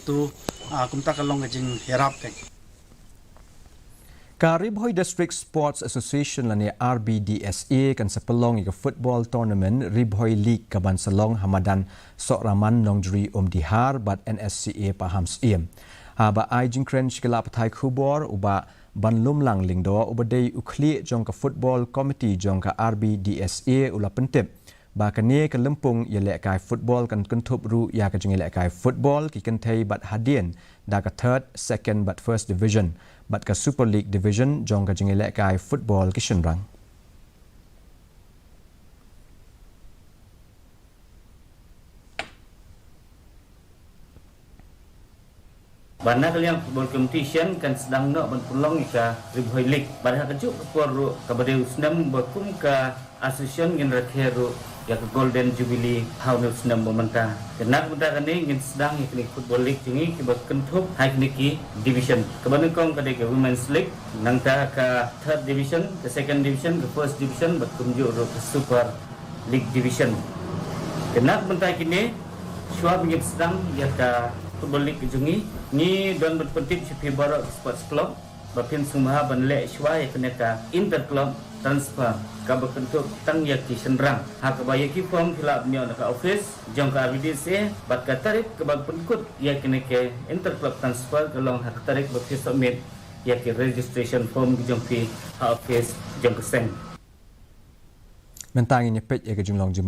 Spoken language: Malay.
tu kumta kalong kajing herap kai. Kari Bhoi District Sports Association lani Rbdsa kan sepelong ika football tournament Bhoi League kaban salong Hamadan Sokraman Nongjuri Dihar bat NSCA pahams iem. Ba ai jingkren shikala patai khubor uba banlum lang lingdo ubadei ukli jong ka football committee jong ka Rbdsa ula pentip. Ba kane ka lempung ya lekai football kan kentup ru ya ka jingile kai football ki kentai bat hadien da ka third, second but first division. Bat ka Super League Division jong ka jingile kai football ki shenrang. Bana kalian football competition kan sedang nak Pynlong ika Bhoi League. Pada kejuk kepuar kepada usnam bakum ke association ngin rakheru ya ke Golden Jubilee tahun usnam pemerintah. Kenak benda kini ngin sedang ikni football league jingi ke berkentup high niki division. Kebanyakan kong ke Women's League nangta ke third division, ke second division, ke first division berkunjuk ke Super League division. Kenak benda kini syuab ngin sedang ya ke football league jungi ni don berpenting seperti barak sports club bapin semua banlek syuai kena ka inter club transfer ka berkentuk tang yaki senrang hak baya ki form khilap nyo ka office jong ka Rbdsa bat ka tarikh ke bag penkut ya kena ke inter club transfer kalong hak tarikh bapin submit ya ke registration form jong pi office jong ka seng Mentang ini pet ya ke jumlong juman